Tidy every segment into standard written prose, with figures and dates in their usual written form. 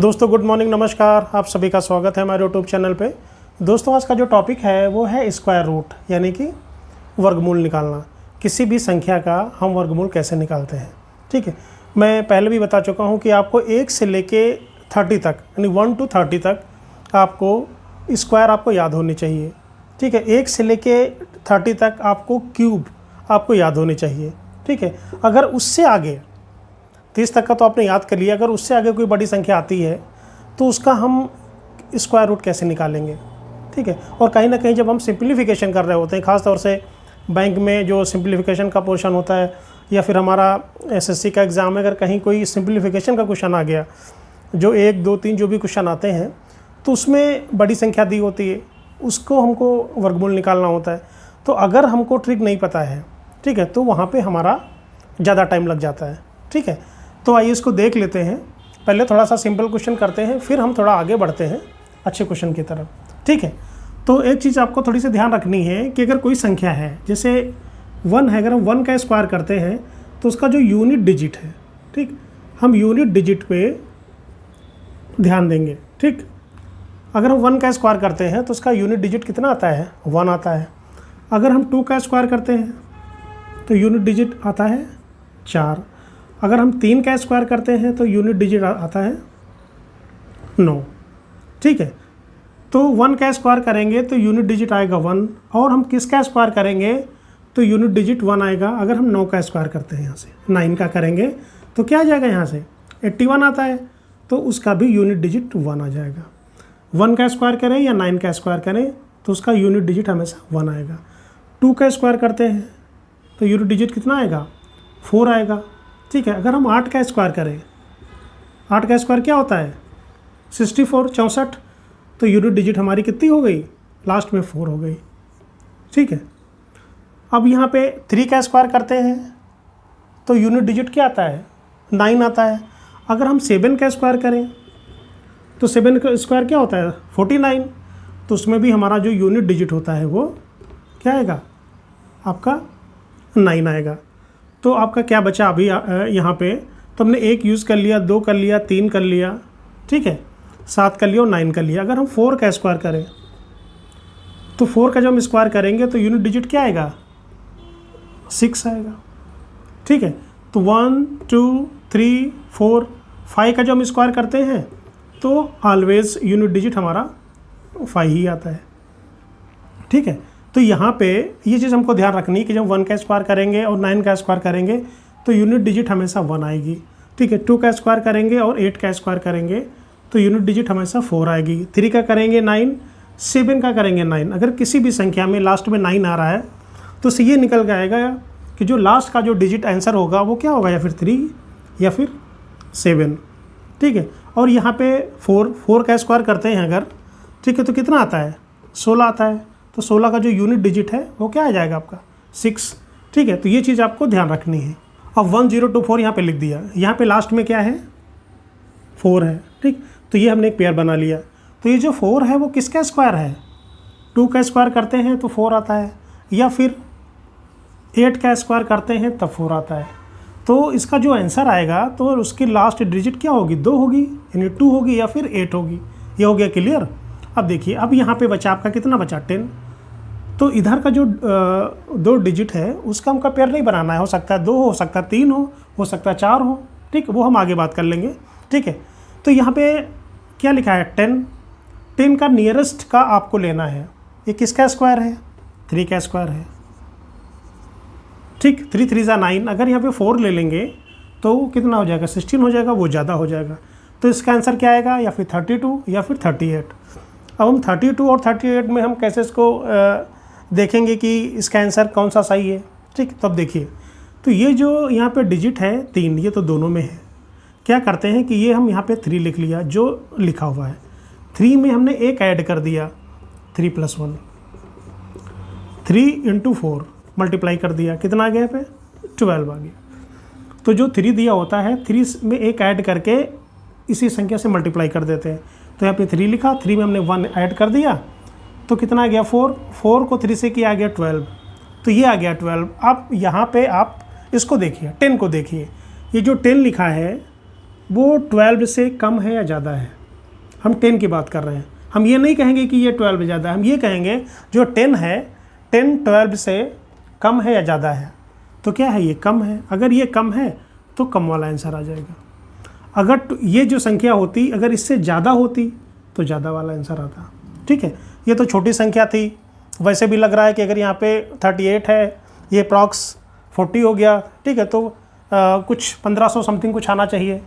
दोस्तों good morning, नमस्कार। आप सभी का स्वागत है हमारे यूट्यूब चैनल पे। दोस्तों आज का जो टॉपिक है वो है स्क्वायर रूट, यानी कि वर्गमूल निकालना। किसी भी संख्या का हम वर्गमूल कैसे निकालते हैं। ठीक है, मैं पहले भी बता चुका हूँ कि आपको 1 से लेके 30 तक, यानी 1 to 30 तक आपको स्क्वायर आपको याद होनी चाहिए। ठीक है, 1 से लेके 30 तक आपको क्यूब आपको याद होनी चाहिए। ठीक है, अगर उससे आगे 30 तक का तो आपने याद कर लिया, अगर उससे आगे कोई बड़ी संख्या आती है तो उसका हम स्क्वायर रूट कैसे निकालेंगे। ठीक है, और कहीं ना कहीं जब हम सिंप्लीफिकेशन कर रहे होते हैं, ख़ास तौर से बैंक में जो सिंप्लीफिकेशन का पोर्शन होता है, या फिर हमारा एसएससी का एग्ज़ाम में अगर कहीं कोई सिंप्लीफिकेशन का क्वेश्चन आ गया, जो 1, 2, 3 जो भी क्वेश्चन आते हैं, तो उसमें बड़ी संख्या दी होती है, उसको हमको वर्गमूल निकालना होता है। तो अगर हमको ट्रिक नहीं पता है, ठीक है, तो वहाँ पर हमारा ज़्यादा टाइम लग जाता है। ठीक है, तो आइए इसको देख लेते हैं। पहले थोड़ा सा सिंपल क्वेश्चन करते हैं, फिर हम थोड़ा आगे बढ़ते हैं अच्छे क्वेश्चन की तरफ। ठीक है, तो एक चीज़ आपको थोड़ी सी ध्यान रखनी है कि अगर कोई संख्या है, जैसे 1 है, अगर हम 1 का स्क्वायर करते हैं तो उसका जो यूनिट डिजिट है, ठीक, हम यूनिट डिजिट पे ध्यान देंगे। ठीक, अगर हम 1 का स्क्वायर करते हैं तो उसका यूनिट डिजिट कितना आता है, 1 आता है। अगर हम 2 का स्क्वायर करते हैं तो यूनिट डिजिट आता है 4। अगर हम 3 का स्क्वायर करते हैं तो यूनिट डिजिट आता है 9। ठीक है, तो 1 का स्क्वायर करेंगे तो यूनिट डिजिट आएगा 1, और हम किसका स्क्वायर करेंगे तो यूनिट डिजिट 1 आएगा। अगर हम 9 का स्क्वायर करते हैं, यहाँ से 9 का करेंगे तो क्या आ जाएगा, यहाँ से 81 आता है, तो उसका भी यूनिट डिजिट 1 आ जाएगा। 1 का स्क्वायर करें या 9 का स्क्वायर करें तो उसका यूनिट डिजिट हमेशा 1 आएगा। 2 का स्क्वायर करते हैं तो यूनिट डिजिट कितना आएगा, 4 आएगा। ठीक है, अगर हम 8 का स्क्वायर करें, 8 का स्क्वायर क्या होता है, 64, 64, तो यूनिट डिजिट हमारी कितनी हो गई, लास्ट में 4 हो गई। ठीक है, अब यहाँ पे 3 का स्क्वायर करते हैं तो यूनिट डिजिट क्या आता है, 9 आता है। अगर हम 7 का स्क्वायर करें तो 7 का स्क्वायर क्या होता है, 49, तो उसमें भी हमारा जो यूनिट डिजिट होता है वो क्या आएगा, आपका 9 आएगा। तो आपका क्या बचा अभी यहाँ पे, तो हमने 1 यूज़ कर लिया, 2 कर लिया, 3 कर लिया, ठीक है, 7 कर लिया और 9 कर लिया। अगर हम 4 का स्क्वायर करें तो 4 का जब हम स्क्वायर करेंगे तो यूनिट डिजिट क्या आएगा, 6 आएगा। ठीक है, तो 1, 2, 3, 4, 5 का जब हम स्क्वायर करते हैं तो ऑलवेज यूनिट डिजिट हमारा 5 ही आता है। ठीक है, तो यहाँ पे ये चीज़ हमको ध्यान रखनी कि जब 1 का स्क्वायर करेंगे और 9 का स्क्वायर करेंगे तो यूनिट डिजिट हमेशा 1 आएगी। ठीक है, 2 का स्क्वायर करेंगे और 8 का स्क्वायर करेंगे तो यूनिट डिजिट हमेशा 4 आएगी। 3 का करेंगे 9, 7 का करेंगे 9। अगर किसी भी संख्या में लास्ट में 9 आ रहा है तो उससे ये निकल के आएगा कि जो लास्ट का जो डिजिट आंसर होगा वो क्या होगा, या फिर 3 या फिर 7। ठीक है, और यहाँ पे 4 का स्क्वायर करते हैं अगर, ठीक है, तो कितना आता है, 16 आता है। तो 16 का जो यूनिट डिजिट है वो क्या आ जाएगा, आपका 6। ठीक है, तो ये चीज़ आपको ध्यान रखनी है। अब 1024 यहाँ पे लिख दिया, यहाँ पे लास्ट में क्या है, 4 है। ठीक, तो ये हमने एक पेयर बना लिया। तो ये जो 4 है वो किसका स्क्वायर है, 2 का स्क्वायर करते हैं तो 4 आता है, या फिर 8 का स्क्वायर करते हैं तब 4 आता है। तो इसका जो आंसर आएगा तो उसकी लास्ट डिजिट क्या होगी, 2 होगी, यानी 2 होगी या फिर 8 होगी। ये हो गया क्लियर। अब देखिए, अब यहाँ पे बचा आपका कितना बचा, 10। तो इधर का जो 2 डिजिट है उसका हमका पेयर नहीं बनाना है, हो सकता है 2 हो सकता है 3 हो सकता है 4 हो। ठीक, वो हम आगे बात कर लेंगे। ठीक है, तो यहाँ पे क्या लिखा है, 10 का नियरेस्ट का आपको लेना है। ये किसका स्क्वायर है, 3 का स्क्वायर है। ठीक, 3 3 जा 9। अगर यहाँ पे 4 ले लेंगे तो कितना हो जाएगा, 16 हो जाएगा, वो ज़्यादा हो जाएगा। तो इसका आंसर क्या आएगा, या फिर 32 या फिर 38। अब हम 32 और 38 में हम कैसे इसको देखेंगे कि इसका आंसर कौन सा सही है। ठीक, तब देखिए, तो ये जो यहाँ पे डिजिट है 3, ये तो दोनों में है। क्या करते हैं कि ये हम यहाँ पे 3 लिख लिया, जो लिखा हुआ है 3 में हमने एक ऐड कर दिया, 3 + 1, 3 × 4 मल्टीप्लाई कर दिया, कितना आ गया यहाँ पे, 12 आ गया। तो जो 3 दिया होता है, 3 में एक ऐड करके इसी संख्या से मल्टीप्लाई कर देते हैं। तो यहाँ पे 3 लिखा, 3 में हमने 1 ऐड कर दिया तो कितना आ गया, 4 को 3 से किया आ गया 12, तो ये आ गया 12। अब यहाँ पे आप इसको देखिए, 10 को देखिए, ये जो 10 लिखा है वो 12 से कम है या ज़्यादा है। हम 10 की बात कर रहे हैं, हम ये नहीं कहेंगे कि ये 12 ज़्यादा है, हम ये कहेंगे जो 10 है 10 12 से कम है या ज़्यादा है। तो क्या है, ये कम है। अगर ये कम है तो कम वाला आंसर आ जाएगा। अगर ये जो संख्या होती अगर इससे ज़्यादा होती तो ज़्यादा वाला आंसर आता। ठीक है, ये तो छोटी संख्या थी। वैसे भी लग रहा है कि अगर यहाँ पे 38 है, ये अप्रॉक्स 40 हो गया। ठीक है, तो कुछ 1500 समथिंग कुछ आना चाहिए,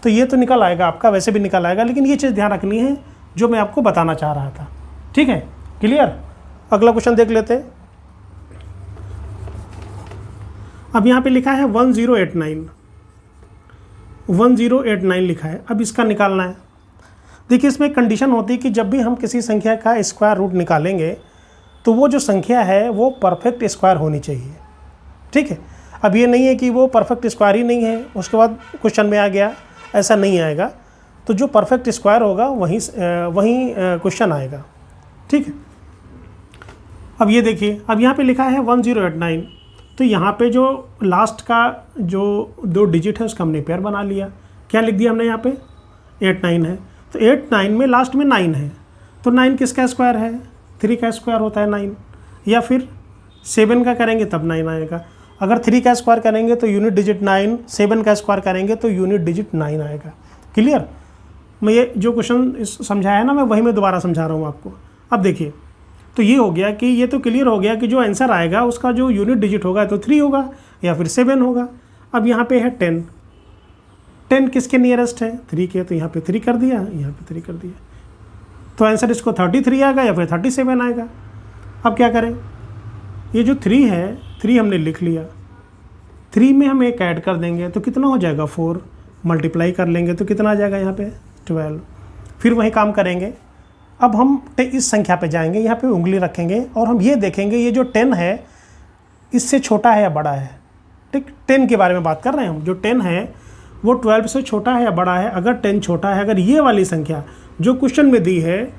तो ये तो निकल आएगा आपका, वैसे भी निकल आएगा। लेकिन ये चीज़ ध्यान रखनी है जो मैं आपको बताना चाह रहा था। ठीक है, क्लियर। अगला क्वेश्चन देख लेते हैं। अब यहाँ पे लिखा है 1089 लिखा है। अब इसका निकालना है। देखिए, इसमें कंडीशन होती है कि जब भी हम किसी संख्या का स्क्वायर रूट निकालेंगे तो वो जो संख्या है वो परफेक्ट स्क्वायर होनी चाहिए। ठीक है, अब ये नहीं है कि वो परफेक्ट स्क्वायर ही नहीं है उसके बाद क्वेश्चन में आ गया, ऐसा नहीं आएगा। तो जो परफेक्ट स्क्वायर होगा वहीं क्वेश्चन आएगा। ठीक है, अब ये देखिए, अब यहाँ पे लिखा है 1089, तो यहाँ पे जो लास्ट का जो 2 डिजिट है उसका हमने पेयर बना लिया। क्या लिख दिया हमने यहाँ पे, 89 है, तो 89 में लास्ट में 9 है, तो 9 किसका स्क्वायर है, 3 का स्क्वायर होता है 9, या फिर 7 का करेंगे तब 9 आएगा। अगर 3 का स्क्वायर करेंगे तो यूनिट डिजिट 9, 7 का स्क्वायर करेंगे तो यूनिट डिजिट 9 आएगा। क्लियर। मैं ये जो क्वेश्चन समझाया है ना, मैं वही मैं दोबारा समझा रहा हूँ आपको। अब देखिए, तो ये हो गया कि ये तो क्लियर हो गया कि जो आंसर आएगा उसका जो यूनिट डिजिट होगा तो 3 होगा या फिर 7 होगा। अब यहाँ पे है 10 किसके नियरेस्ट है, 3 के, तो यहाँ पे 3 कर दिया, यहाँ पे 3 कर दिया, तो आंसर इसको 33 आएगा या फिर 37 आएगा। अब क्या करें, ये जो 3 है, 3 हमने लिख लिया, 3 में हम एक ऐड कर देंगे तो कितना हो जाएगा 4, मल्टीप्लाई कर लेंगे तो कितना आ जाएगा यहाँ पे 12। फिर वही काम करेंगे। अब हम इस संख्या पे जाएंगे, यहाँ पे उंगली रखेंगे और हम ये देखेंगे ये जो 10 है इससे छोटा है या बड़ा है। ठीक, 10 के बारे में बात कर रहे हैं हम। जो 10 है वो 12 से छोटा है या बड़ा है। अगर 10 छोटा है, अगर ये वाली संख्या जो क्वेश्चन में दी है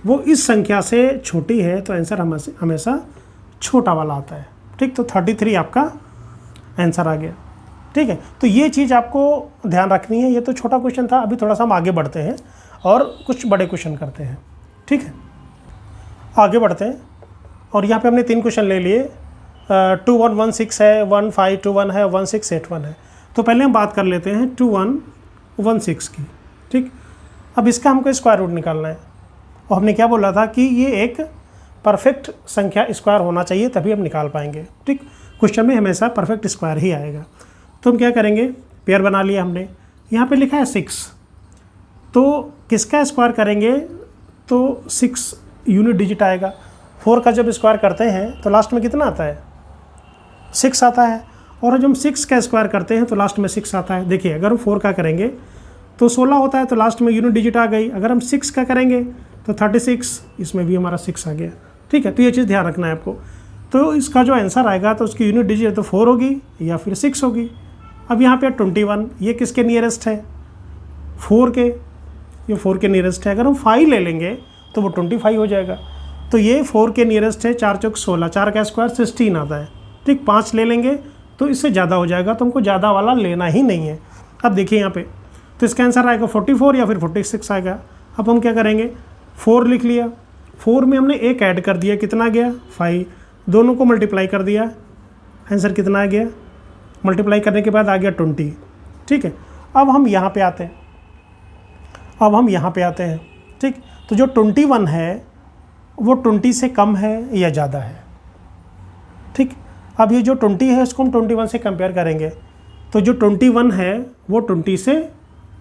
वो इस संख्या से छोटी है तो आंसर हमेशा छोटा वाला आता है। ठीक, तो 33 आपका आंसर आ गया। ठीक है, तो ये चीज़ आपको ध्यान रखनी है। ये तो छोटा क्वेश्चन था, अभी थोड़ा सा हम आगे बढ़ते हैं और कुछ बड़े क्वेश्चन करते हैं। ठीक है, आगे बढ़ते हैं। और यहाँ पे हमने 3 क्वेश्चन ले लिए। 2116 है, 1521 है, 1681 है। तो पहले हम बात कर लेते हैं 2116 की। ठीक, अब इसका हमको स्क्वायर रूट निकालना है और हमने क्या बोला था कि ये एक परफेक्ट संख्या स्क्वायर होना चाहिए तभी हम निकाल पाएंगे। ठीक, क्वेश्चन में हमेशा परफेक्ट स्क्वायर ही आएगा। तो हम क्या करेंगे, पेयर बना लिया हमने। यहाँ पे लिखा है 6, तो किसका स्क्वायर करेंगे तो 6 यूनिट डिजिट आएगा। 4 का जब स्क्वायर करते हैं तो लास्ट में कितना आता है, 6 आता है। और जब हम 6 का स्क्वायर करते हैं तो लास्ट में 6 आता है। देखिए, अगर हम 4 का करेंगे तो 16 होता है, तो लास्ट में यूनिट डिजिट आ गई। अगर हम 6 का करेंगे तो 36, इसमें भी हमारा 6 आ गया। ठीक है, तो ये चीज़ ध्यान रखना है आपको। तो इसका जो आंसर आएगा तो उसकी यूनिट डिजिट तो 4 होगी या फिर 6 होगी। अब यहाँ पे 21, ये किसके नियरेस्ट है, 4 के, ये 4 के नियरेस्ट है। अगर हम 5 ले लेंगे तो वो 25 हो जाएगा। तो ये 4 के नियरेस्ट है, 4 चौक 16, 4 का स्क्वायर 16 आता है। ठीक, 5 ले लेंगे तो इससे ज़्यादा हो जाएगा, तो हमको ज़्यादा वाला लेना ही नहीं है। अब देखिए यहाँ पे, तो इसका आंसर आएगा 44 या फिर 46 आएगा। अब हम क्या करेंगे, 4 लिख लिया, 4 में हमने एक ऐड कर दिया, कितना गया 5, दोनों को मल्टीप्लाई कर दिया, आंसर कितना आ गया, मल्टीप्लाई करने के बाद आ गया 20। ठीक है, अब हम यहाँ पे आते हैं। ठीक, तो जो 21 है वो 20 से कम है या ज़्यादा है। ठीक, अब ये जो 20 है इसको हम 21 से कंपेयर करेंगे, तो जो 21 है वो 20 से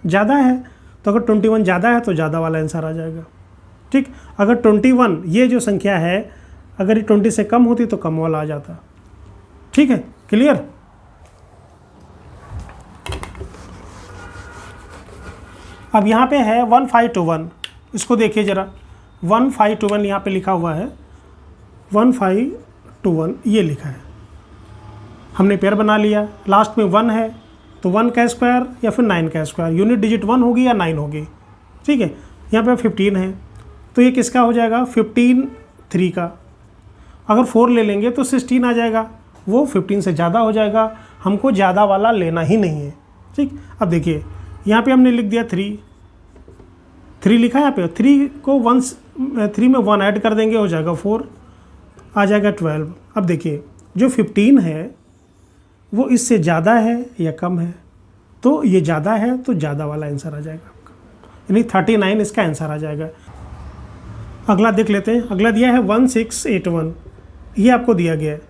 ज़्यादा है। तो अगर 21 ज़्यादा है तो ज़्यादा वाला आंसर आ जाएगा। ठीक, अगर 21 ये जो संख्या है अगर ये 20 से कम होती तो कम वाला आ जाता। ठीक है, क्लियर। अब यहाँ पे है 1521, इसको देखिए ज़रा, 1521 यहाँ पे लिखा हुआ है, 1521 ये लिखा है। हमने पेयर बना लिया, लास्ट में 1 है तो 1 का स्क्वायर या फिर 9 का स्क्वायर, यूनिट डिजिट 1 होगी या 9 होगी। ठीक है, यहाँ पे 15 है तो ये किसका हो जाएगा, 15 3 का। अगर 4 ले लेंगे तो 16 आ जाएगा, वो 15 से ज़्यादा हो जाएगा, हमको ज़्यादा वाला लेना ही नहीं है। ठीक, अब देखिए यहाँ पे हमने लिख दिया 3 लिखा है यहाँ पे, 3 को 3 में 1 ऐड कर देंगे, हो जाएगा 4, आ जाएगा 12। अब देखिए जो 15 है वो इससे ज़्यादा है या कम है, तो ये ज़्यादा है तो ज़्यादा वाला आंसर आ जाएगा आपका, यानी 39 इसका आंसर आ जाएगा। अगला देख लेते हैं। अगला दिया है 1681, ये आपको दिया गया है।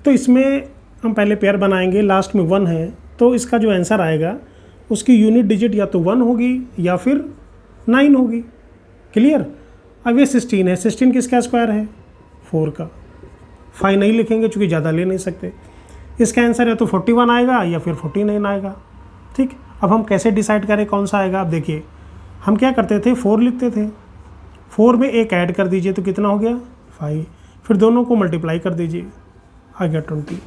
तो इसमें हम पहले पेयर बनाएंगे, लास्ट में 1 है, तो इसका जो आंसर आएगा उसकी यूनिट डिजिट या तो 1 होगी या फिर 9 होगी। क्लियर। अब ये 16 है, 16 किसका स्क्वायर है? 4 का। 5 नहीं लिखेंगे चूँकि ज़्यादा ले नहीं सकते। इसका आंसर या तो 41 आएगा या फिर 49 आएगा। ठीक। अब हम कैसे डिसाइड करें कौन सा आएगा? आप देखिए हम क्या करते थे, 4 लिखते थे, 4 में 1 ऐड कर दीजिए तो कितना हो गया? 5, फिर दोनों को मल्टीप्लाई कर दीजिए, आ गया 20।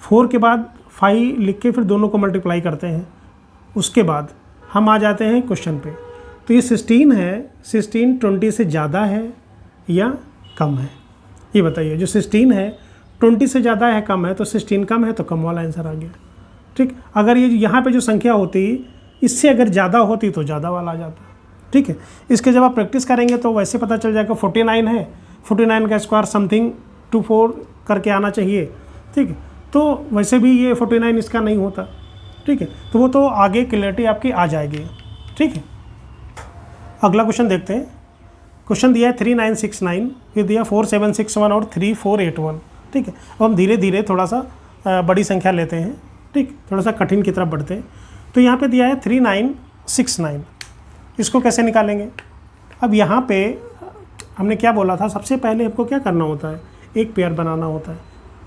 4 के बाद 5 लिख के फिर दोनों को मल्टीप्लाई करते हैं, उसके बाद हम आ जाते हैं क्वेश्चन पे। तो ये 16 है, 16 20 से ज़्यादा है या कम है? ये बताइए। जो 16 है 20 से ज़्यादा है कम है, तो 16 कम है तो कम वाला आंसर आ गया। ठीक। अगर ये यहाँ पे जो संख्या होती इससे अगर ज़्यादा होती तो ज़्यादा वाला आ जाता। ठीक है। इसके जब आप प्रैक्टिस करेंगे तो वैसे पता चल जाएगा 49 है, 49 का स्क्वायर समथिंग 24 करके आना चाहिए। ठीक है। तो वैसे भी ये 49 इसका नहीं होता। ठीक है। तो वो तो आगे क्लियरिटी आपकी आ जाएगी। ठीक है। अगला क्वेश्चन देखते हैं। क्वेश्चन दिया है 3969, फिर दिया 4761 और 3481। ठीक है। अब हम धीरे धीरे थोड़ा सा बड़ी संख्या लेते हैं। ठीक। थोड़ा सा कठिन की तरफ बढ़ते हैं। तो यहाँ पे दिया है 3969, इसको कैसे निकालेंगे? अब यहाँ पे हमने क्या बोला था, सबसे पहले आपको क्या करना होता है, एक पेयर बनाना होता है।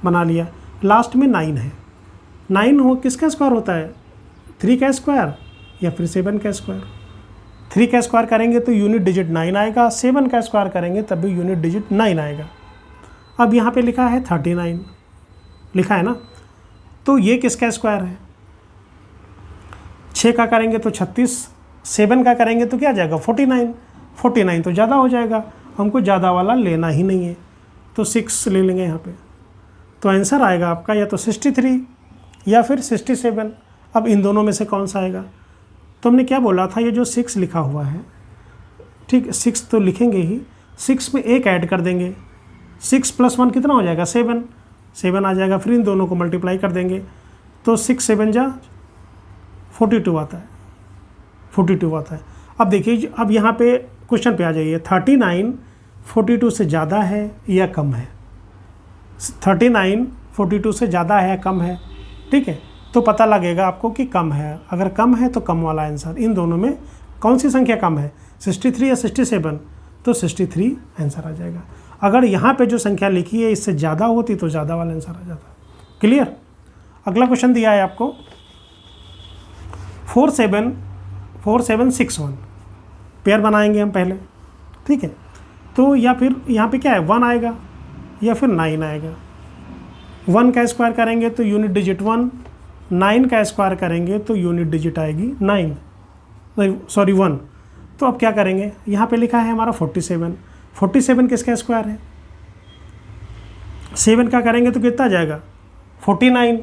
बना लिया। लास्ट में 9 है, 9 हो किसका स्क्वायर होता है? 3 का स्क्वायर या फिर 7 का स्क्वायर। 3 का स्क्वायर करेंगे तो यूनिट डिजिट 9 आएगा, 7 का स्क्वायर करेंगे तब भी यूनिट डिजिट 9 आएगा। अब यहाँ पे लिखा है 39 लिखा है ना, तो ये किसका स्क्वायर है? 6 का करेंगे तो 36, 7 का करेंगे तो क्या आ जाएगा? 49, 49 तो ज़्यादा हो जाएगा, हमको ज़्यादा वाला लेना ही नहीं है, तो 6 ले लेंगे यहाँ पे। तो आंसर आएगा आपका या तो 63 या फिर 67। अब इन दोनों में से कौन सा आएगा? तो हमने क्या बोला था, ये जो 6 लिखा हुआ है, ठीक, 6 तो लिखेंगे ही, 6 में 1 ऐड कर देंगे, 6 + 1 कितना हो जाएगा? 7, 7 आ जाएगा। फिर इन दोनों को मल्टीप्लाई कर देंगे तो 6 7 जा 42 आता है, 42 आता है। अब देखिए, अब यहाँ पे क्वेश्चन पे आ जाइए। 39 42 से ज़्यादा है या कम है? 39 42 से ज़्यादा है या कम है? ठीक है। तो पता लगेगा आपको कि कम है। अगर कम है तो कम वाला आंसर। इन दोनों में कौन सी संख्या कम है, 63 या 67? तो 63 आंसर आ जाएगा। अगर यहाँ पे जो संख्या लिखी है इससे ज़्यादा होती तो ज़्यादा वाला आंसर आ जाता। क्लियर। अगला क्वेश्चन दिया है आपको 4761, पेयर बनाएंगे हम पहले। ठीक है। तो या फिर यहाँ पे क्या है, 1 आएगा या फिर 9 आएगा। 1 का स्क्वायर करेंगे तो यूनिट डिजिट 1, 9 का स्क्वायर करेंगे तो यूनिट डिजिट आएगी 9, सॉरी 1। तो अब क्या करेंगे, यहाँ पे लिखा है हमारा 47, 47 किसका स्क्वायर है? 7 का करेंगे तो कितना आ जाएगा? 49,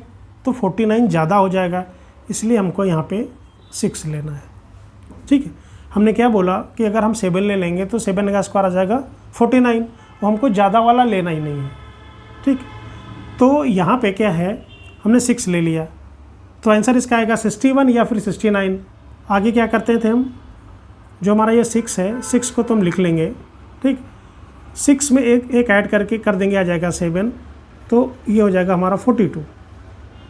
तो 49 ज़्यादा हो जाएगा, इसलिए हमको यहाँ पे 6 लेना है। ठीक है। हमने क्या बोला कि अगर हम 7 ले लेंगे तो 7 का स्क्वायर आ जाएगा 49, वो हमको ज़्यादा वाला लेना ही नहीं है। ठीक। तो यहाँ पे क्या है, हमने 6 ले लिया, तो आंसर इसका आएगा 61 या फिर 69। आगे क्या करते थे हम, जो हमारा ये 6 है, 6 को तो हम लिख लेंगे। ठीक। 6 में एक ऐड करके कर देंगे, आ जाएगा 7, तो ये हो जाएगा हमारा 42।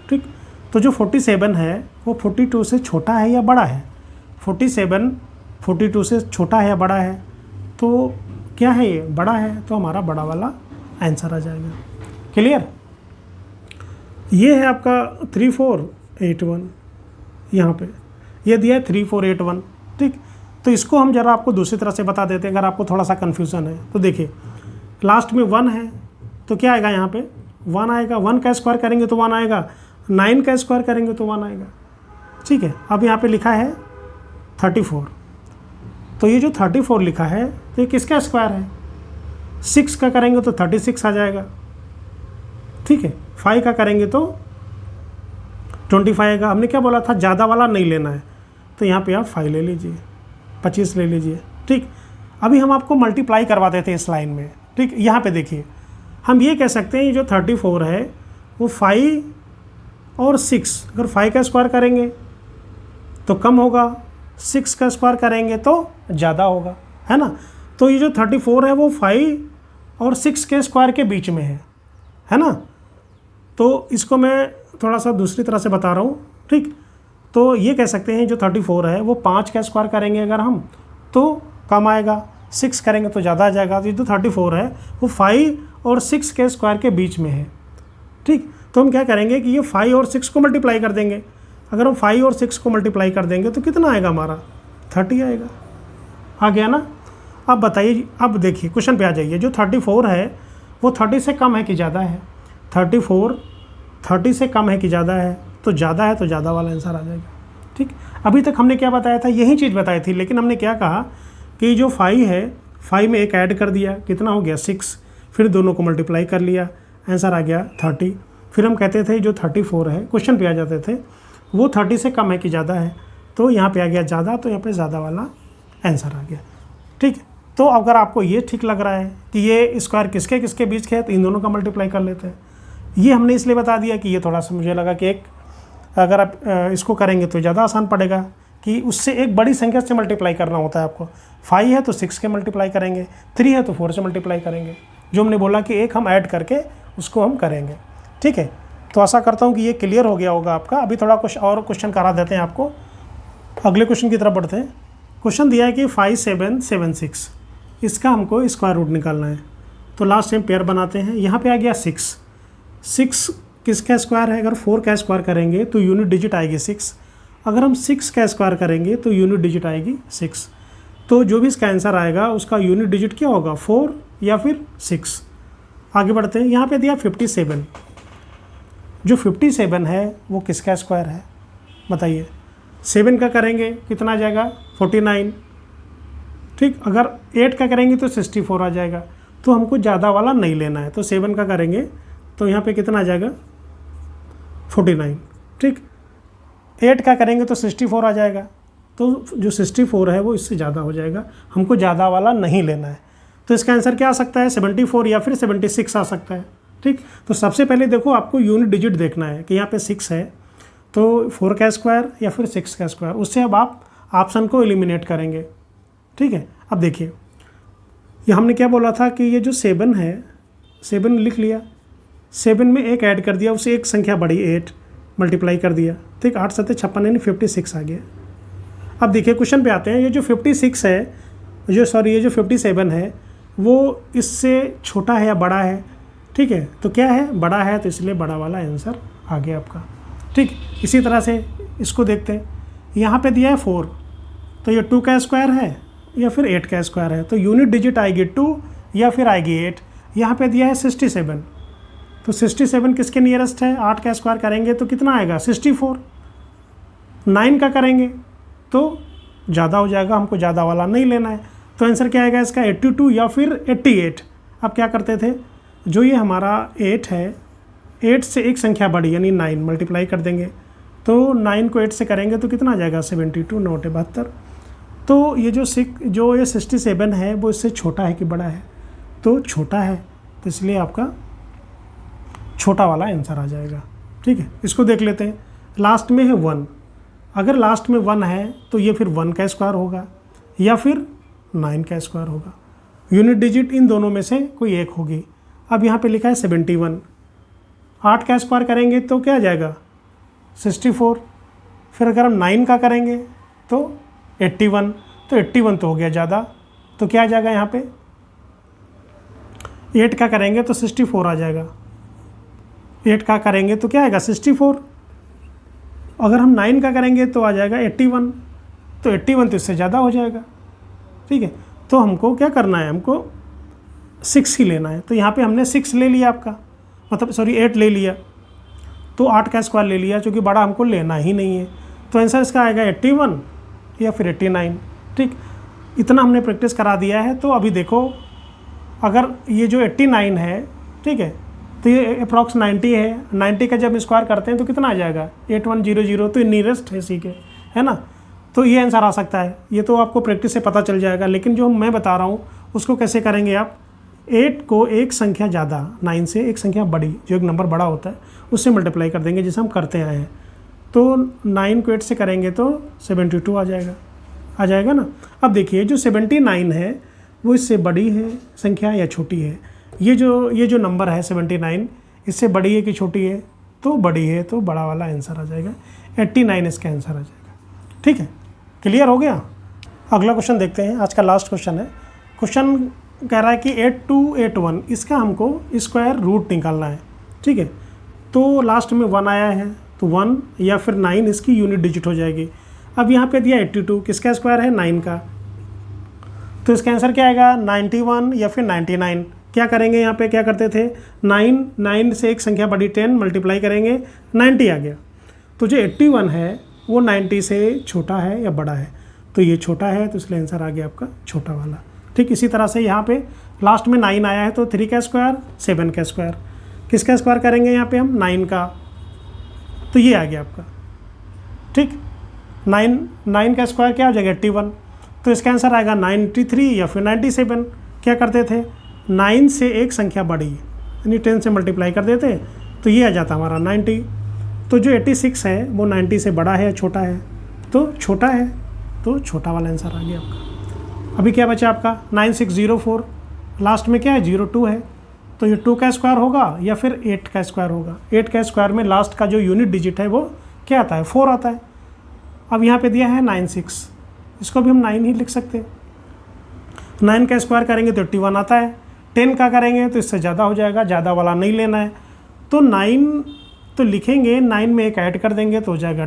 ठीक। तो जो 47 है वो 42 से छोटा है या बड़ा है? 47 42 से छोटा है या बड़ा है? तो क्या है ये, बड़ा है, तो हमारा बड़ा वाला आंसर आ जाएगा। क्लियर। ये है आपका 3481, यहाँ पे ये दिया है 3481। ठीक। तो इसको हम ज़रा आपको दूसरी तरह से बता देते हैं, अगर आपको थोड़ा सा कन्फ्यूज़न है तो। देखिए लास्ट में 1 है तो क्या आएगा, यहाँ पे 1 आएगा। 1 का स्क्वायर करेंगे तो 1 आएगा, 9 का स्क्वायर करेंगे तो 1 आएगा। ठीक है। अब यहाँ पे लिखा है 34, तो ये जो 34 लिखा है तो ये किसका स्क्वायर है? 6 का करेंगे तो 36 आ जाएगा। ठीक है। 5 का करेंगे तो 25 आएगा। हमने क्या बोला था, ज़्यादा वाला नहीं लेना है, तो यहाँ पे आप 5 ले लीजिए, 25 ले लीजिए। ठीक, अभी हम आपको मल्टीप्लाई करवाते थे इस लाइन में। ठीक, यहाँ पे देखिए हम ये कह सकते हैं जो 34 है वो 5 और 6, अगर 5 का स्क्वायर करेंगे तो कम होगा, 6 का स्क्वायर करेंगे तो ज़्यादा होगा, है ना। तो ये जो 34 है वो 5 और 6 के स्क्वायर के बीच में है ना। तो इसको मैं थोड़ा सा दूसरी तरह से बता रहा हूँ। ठीक, तो ये कह सकते हैं जो 34 है वो 5 का स्क्वायर करेंगे अगर हम तो कम आएगा, 6 करेंगे तो ज़्यादा आ जाएगा। तो ये जो 34 है वो 5 और 6 के स्क्वायर के बीच में है। ठीक, तो हम क्या करेंगे कि ये 5 और 6 को मल्टीप्लाई कर देंगे। अगर हम 5 और 6 को मल्टीप्लाई कर देंगे तो कितना आएगा हमारा, 30 आएगा। आ गया ना। अब बताइए, अब देखिए क्वेश्चन पे आ जाइए। जो 34 है वो 30 से कम है कि ज़्यादा है? 34 30 से कम है कि ज़्यादा है? तो ज़्यादा है, तो ज़्यादा वाला आंसर आ जाएगा। ठीक, अभी तक हमने क्या बताया था, यही चीज़ बताई थी, लेकिन हमने क्या कहा कि जो 5 है 5 में एक ऐड कर दिया, कितना हो गया 6, फिर दोनों को मल्टीप्लाई कर लिया, आंसर आ गया 30। फिर हम कहते थे जो 34 है, क्वेश्चन पे आ जाते थे, वो 30 से कम है कि ज़्यादा है? तो यहाँ पे आ गया ज़्यादा, तो यहाँ पे ज़्यादा वाला आंसर आ गया। ठीक, तो अगर आपको ये ठीक लग रहा है कि ये स्क्वायर किसके किसके बीच के है, तो इन दोनों का मल्टीप्लाई कर लेते हैं। ये हमने इसलिए बता दिया कि ये थोड़ा सा मुझे लगा कि एक अगर आप इसको करेंगे तो ज़्यादा आसान पड़ेगा कि उससे एक बड़ी संख्या से मल्टीप्लाई करना होता है आपको। 5 है तो 6 के मल्टीप्लाई करेंगे, 3 है तो 4 से मल्टीप्लाई करेंगे। जो हमने बोला कि एक हम ऐड करके उसको हम करेंगे। ठीक है, तो आशा करता हूँ कि ये क्लियर हो गया होगा आपका। अभी थोड़ा कुछ और क्वेश्चन करा देते हैं आपको, अगले क्वेश्चन की तरफ बढ़ते हैं। क्वेश्चन दिया है कि 5 7 7 6, इसका हमको स्क्वायर रूट निकालना है। तो लास्ट टाइम पेयर बनाते हैं। यहाँ पे आ गया 6 किसका स्क्वायर है? अगर 4 का स्क्वायर करेंगे तो यूनिट डिजिट आएगी 6, अगर हम 6 का स्क्वायर करेंगे तो यूनिट डिजिट आएगी 6। तो जो भी इसका आंसर आएगा उसका यूनिट डिजिट क्या होगा, 4 या फिर 6। आगे बढ़ते हैं। यहाँ पे दिया 57, जो 57 है वो किसका स्क्वायर है बताइए? 7 का करेंगे कितना आ जाएगा, 49। ठीक, अगर 8 का करेंगे तो 64 आ जाएगा। तो हमको ज़्यादा वाला नहीं लेना है, तो 7 का करेंगे तो यहाँ पे कितना आ जाएगा, 49। ठीक, 8 का करेंगे तो 64 आ जाएगा। तो जो 64 है वो इससे ज़्यादा हो जाएगा, हमको ज़्यादा वाला नहीं लेना है। तो इसका आंसर क्या आ सकता है, 74 या फिर 76 आ सकता है। ठीक, तो सबसे पहले देखो आपको यूनिट डिजिट देखना है कि यहाँ पे 6 है तो 4 का स्क्वायर या फिर 6 का स्क्वायर, उससे अब आप ऑप्शन को एलिमिनेट करेंगे। ठीक है, अब देखिए ये हमने क्या बोला था कि ये जो 7 है, 7 लिख लिया, 7 में एक ऐड कर दिया, उससे एक संख्या बढ़ी 8, मल्टीप्लाई कर दिया। ठीक, 8 7 56 यानी 56 आ गया। अब देखिए क्वेश्चन पे आते हैं। ये जो 56 है, ये जो 57 है वो इससे छोटा है या बड़ा है? ठीक है, तो क्या है, बड़ा है, तो इसलिए बड़ा वाला आंसर आ गया आपका। ठीक, इसी तरह से इसको देखते हैं। यहाँ पे दिया है 4, तो ये 2 का स्क्वायर है या फिर 8 का स्क्वायर है? तो यूनिट डिजिट आएगी 2 या फिर आएगी 8। यहाँ पे दिया है 67, तो 67 किसके नियरेस्ट है? 8 का स्क्वायर करेंगे तो कितना आएगा, 64। 9 का करेंगे तो ज़्यादा हो जाएगा, हमको ज़्यादा वाला नहीं लेना है। तो आंसर क्या आएगा इसका, 82 या फिर 88। अब क्या करते थे, जो ये हमारा 8 है, 8 से एक संख्या बढ़ी यानी 9, मल्टीप्लाई कर देंगे। तो 9 को 8 से करेंगे तो कितना आ जाएगा, 72, 9 72। तो ये जो 67 है वो इससे छोटा है कि बड़ा है? तो छोटा है, तो इसलिए आपका छोटा वाला आंसर आ जाएगा। ठीक है, इसको देख लेते हैं। लास्ट में है 1, अगर लास्ट में 1 है तो ये फिर 1 का स्क्वायर होगा या फिर 9 का स्क्वायर होगा। यूनिट डिजिट इन दोनों में से कोई एक होगी। अब यहाँ पे लिखा है 71, 8 का स्क्वायर करेंगे तो क्या आ जाएगा, 64। फिर अगर हम 9 का करेंगे तो 81, तो 81 तो हो गया ज़्यादा, तो क्या आ जाएगा यहाँ पे, 8 का करेंगे तो 64 आ जाएगा। 8 का करेंगे तो क्या आएगा, 64। अगर हम 9 का करेंगे तो आ जाएगा 81, तो 81 तो इससे ज़्यादा हो जाएगा। ठीक है, तो हमको क्या करना है, हमको 6 ही लेना है। तो यहाँ पे हमने 6 ले लिया आपका, मतलब सॉरी 8 ले लिया, तो 8 का स्क्वायर ले लिया, क्योंकि बड़ा हमको लेना ही नहीं है। तो आंसर इसका आएगा 81 या फिर 89। ठीक, इतना हमने प्रैक्टिस करा दिया है। तो अभी देखो, अगर ये जो 89 है, ठीक है, तो ये अप्रॉक्स 90 है। 90 का जब स्क्वायर करते हैं तो कितना आ जाएगा, 8100, तो ये नियरेस्ट है इसी के, है ना। तो ये आंसर आ सकता है। ये तो आपको प्रैक्टिस से पता चल जाएगा, लेकिन जो मैं बता रहा हूँ उसको कैसे करेंगे आप, 8 को एक संख्या ज़्यादा 9 से एक संख्या बड़ी, जो एक नंबर बड़ा होता है उससे मल्टीप्लाई कर देंगे, जैसे हम करते आए हैं। तो 9 को 8 से करेंगे तो 72 आ जाएगा ना। अब देखिए जो 79 है वो इससे बड़ी है संख्या या छोटी है। ये जो नंबर है 79 इससे बड़ी है कि छोटी है, तो बड़ी है, तो बड़ा वाला आंसर आ जाएगा 89 इसका आंसर आ जाएगा। ठीक है, क्लियर हो गया। अगला क्वेश्चन देखते हैं, आज का लास्ट क्वेश्चन है। क्वेश्चन कह रहा है कि 8281 इसका हमको स्क्वायर रूट निकालना है। ठीक है, तो लास्ट में 1 आया है तो 1 या फिर 9 इसकी यूनिट डिजिट हो जाएगी। अब यहाँ पे दिया 82, किसका स्क्वायर है, 9 का, तो इसका आंसर क्या आएगा, 91 या फिर 99। क्या करेंगे, यहाँ पे क्या करते थे, 9 से एक संख्या बड़ी 10 मल्टीप्लाई करेंगे 90 आ गया। तो जो 81 है वो 90 से छोटा है या बड़ा है, तो ये छोटा है, तो इसलिए आंसर आ गया आपका छोटा वाला। ठीक इसी तरह से यहाँ पे लास्ट में 9 आया है तो 3 का स्क्वायर 7 का स्क्वायर, किसका स्क्वायर करेंगे यहाँ पे हम, 9 का, तो ये आ गया आपका। ठीक, 9 का स्क्वायर क्या हो जाएगा, 81, तो इसका आंसर आएगा 93 या फिर 97। क्या करते थे, 9 से एक संख्या बड़ी यानी 10 से मल्टीप्लाई कर देते तो ये आ जाता हमारा 90। तो जो 86 है वो 90 से बड़ा है या छोटा है, तो छोटा है, तो छोटा वाला आंसर आ गया आपका। अभी क्या बचा आपका, 9604, लास्ट में क्या है 02 है, तो ये 2 का स्क्वायर होगा या फिर 8 का स्क्वायर होगा। 8 का स्क्वायर में लास्ट का जो यूनिट डिजिट है वो क्या आता है, 4 आता है। अब यहाँ पे दिया है 96, इसको भी हम 9 ही लिख सकते हैं। 9 का स्क्वायर करेंगे तो 81 आता है, 10 का करेंगे तो इससे ज़्यादा हो जाएगा, ज़्यादा वाला नहीं लेना है, तो 9 तो लिखेंगे, 9 में एक ऐड कर देंगे तो हो जाएगा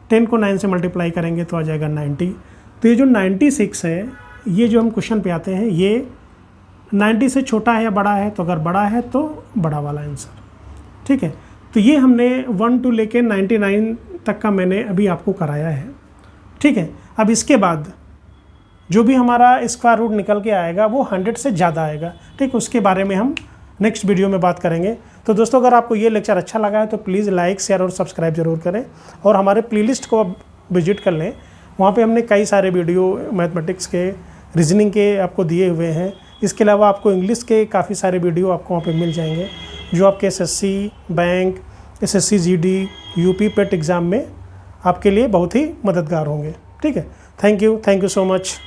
10 को 9 से मल्टीप्लाई करेंगे तो आ जाएगा 90। तो ये जो 96 है, ये जो हम क्वेश्चन पे आते हैं, ये 90 से छोटा है या बड़ा है, तो अगर बड़ा है तो बड़ा वाला आंसर। ठीक है, तो ये हमने 1 to लेके 99 तक का मैंने अभी आपको कराया है। ठीक है, अब इसके बाद जो भी हमारा स्क्वायर रूट निकल के आएगा वो 100 से ज़्यादा आएगा। ठीक, उसके बारे में हम नेक्स्ट वीडियो में बात करेंगे। तो दोस्तों अगर आपको ये लेक्चर अच्छा लगा है तो प्लीज़ लाइक, शेयर और सब्सक्राइब जरूर करें, और हमारे प्लेलिस्ट को आप विजिट कर लें। वहाँ पे हमने कई सारे वीडियो मैथमेटिक्स के, रीजनिंग के आपको दिए हुए हैं। इसके अलावा आपको इंग्लिश के काफ़ी सारे वीडियो आपको वहाँ पे मिल जाएंगे, जो आपके SSC, bank, SSC GD, UP पेट एग्ज़ाम में आपके लिए बहुत ही मददगार होंगे। ठीक है, थैंक यू सो मच।